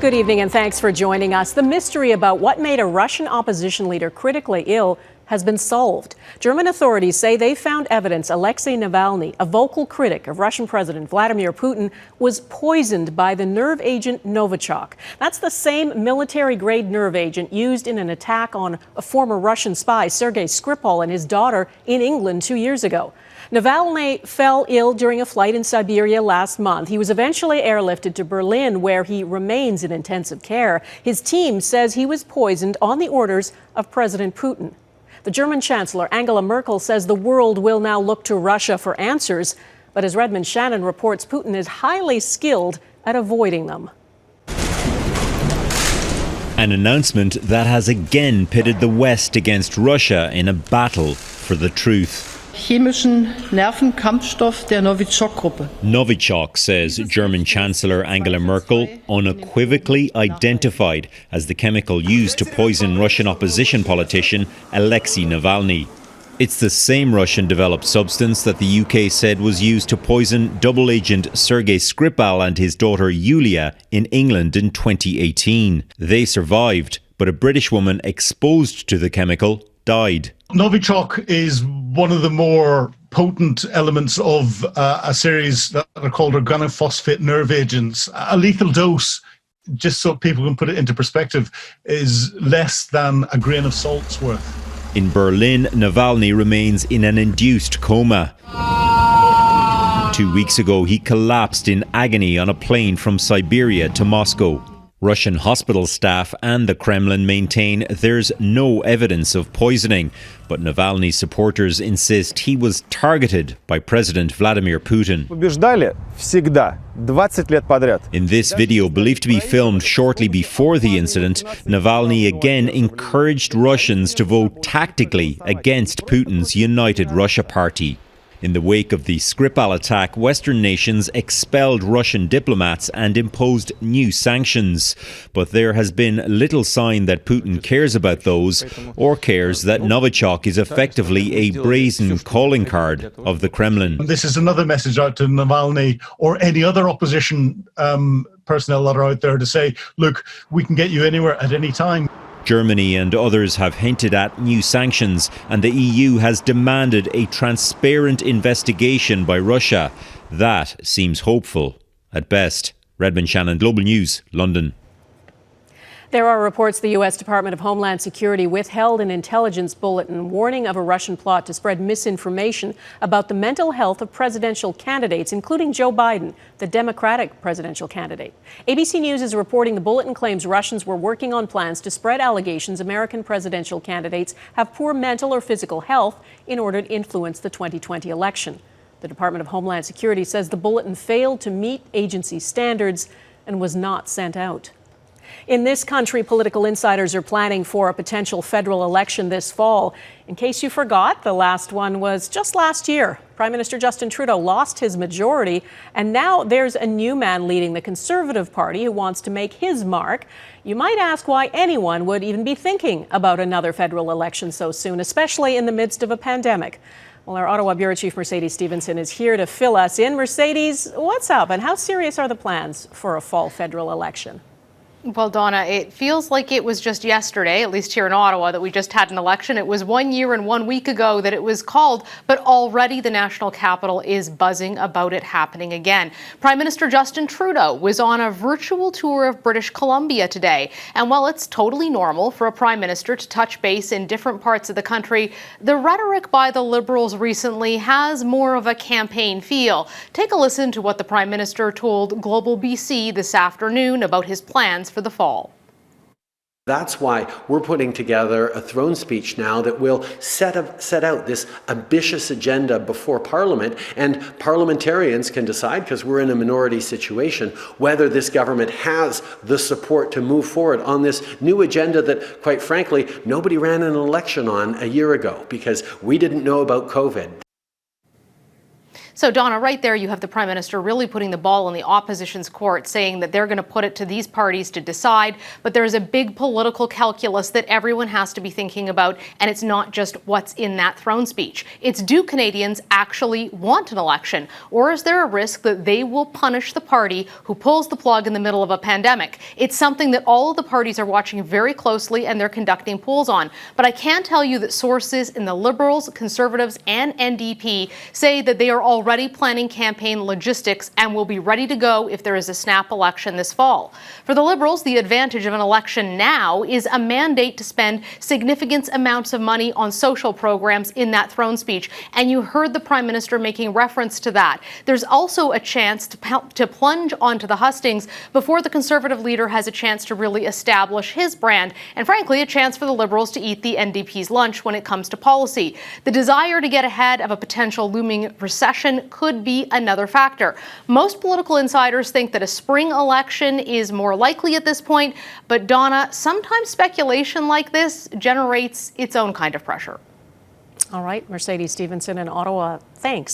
Good evening and thanks for joining us. The mystery about what made a Russian opposition leader critically ill has been solved. German authorities say they found evidence Alexei Navalny, a vocal critic of Russian President Vladimir Putin, was poisoned by the nerve agent Novichok. That's the same military-grade nerve agent used in an attack on a former Russian spy, Sergei Skripal, and his daughter in England 2 years ago. Navalny fell ill during a flight in Siberia last month. He was eventually airlifted to Berlin, where he remains in intensive care. His team says he was poisoned on the orders of President Putin. The German Chancellor Angela Merkel says the world will now look to Russia for answers. But as Redmond Shannon reports, Putin is highly skilled at avoiding them. An announcement that has again pitted the West against Russia in a battle for the truth. Chemischen Nervenkampfstoff der Novichok-Gruppe. Novichok, says German Chancellor Angela Merkel, unequivocally identified as the chemical used to poison Russian opposition politician Alexei Navalny. It's the same Russian-developed substance that the UK said was used to poison double agent Sergei Skripal and his daughter Yulia in England in 2018. They survived, but a British woman exposed to the chemical died. Novichok is one of the more potent elements of a series that are called organophosphate nerve agents. A lethal dose, just so people can put it into perspective, is less than a grain of salt's worth. In Berlin, Navalny remains in an induced coma. 2 weeks ago, he collapsed in agony on a plane from Siberia to Moscow. Russian hospital staff and the Kremlin maintain there's no evidence of poisoning, but Navalny's supporters insist he was targeted by President Vladimir Putin. In this video, believed to be filmed shortly before the incident, Navalny again encouraged Russians to vote tactically against Putin's United Russia Party. In the wake of the Skripal attack, Western nations expelled Russian diplomats and imposed new sanctions. But there has been little sign that Putin cares about those, or cares that Novichok is effectively a brazen calling card of the Kremlin. This is another message out to Navalny or any other opposition personnel that are out there to say, look, we can get you anywhere at any time. Germany and others have hinted at new sanctions, and the EU has demanded a transparent investigation by Russia. That seems hopeful at best. Redmond Shannon, Global News, London. There are reports the U.S. Department of Homeland Security withheld an intelligence bulletin warning of a Russian plot to spread misinformation about the mental health of presidential candidates, including Joe Biden, the Democratic presidential candidate. ABC News is reporting the bulletin claims Russians were working on plans to spread allegations American presidential candidates have poor mental or physical health in order to influence the 2020 election. The Department of Homeland Security says the bulletin failed to meet agency standards and was not sent out. In this country, political insiders are planning for a potential federal election this fall. In case you forgot, the last one was just last year. Prime Minister Justin Trudeau lost his majority, and now there's a new man leading the Conservative Party who wants to make his mark. You might ask why anyone would even be thinking about another federal election so soon, especially in the midst of a pandemic. Well, our Ottawa Bureau Chief Mercedes Stevenson is here to fill us in. Mercedes, what's up, and how serious are the plans for a fall federal election? Well, Donna, it feels like it was just yesterday, at least here in Ottawa, that we just had an election. It was 1 year and 1 week ago that it was called, but already the national capital is buzzing about it happening again. Prime Minister Justin Trudeau was on a virtual tour of British Columbia today. And while it's totally normal for a prime minister to touch base in different parts of the country, the rhetoric by the Liberals recently has more of a campaign feel. Take a listen to what the prime minister told Global BC this afternoon about his plans for the fall. That's why we're putting together a throne speech now that will set out this ambitious agenda before Parliament, and parliamentarians can decide, because we're in a minority situation, whether this government has the support to move forward on this new agenda that, quite frankly, nobody ran an election on a year ago because we didn't know about COVID. So, Donna, right there you have the Prime Minister really putting the ball in the opposition's court, saying that they're going to put it to these parties to decide. But there is a big political calculus that everyone has to be thinking about, and it's not just what's in that throne speech. It's, do Canadians actually want an election? Or is there a risk that they will punish the party who pulls the plug in the middle of a pandemic? It's something that all of the parties are watching very closely, and they're conducting polls on. But I can tell you that sources in the Liberals, Conservatives, and NDP say that they are already planning campaign logistics and will be ready to go if there is a snap election this fall. For the Liberals, the advantage of an election now is a mandate to spend significant amounts of money on social programs in that throne speech. And you heard the Prime Minister making reference to that. There's also a chance to plunge onto the hustings before the Conservative leader has a chance to really establish his brand, and frankly, a chance for the Liberals to eat the NDP's lunch when it comes to policy. The desire to get ahead of a potential looming recession could be another factor. Most political insiders think that a spring election is more likely at this point, but Donna, sometimes speculation like this generates its own kind of pressure. All right, Mercedes Stevenson in Ottawa, thanks.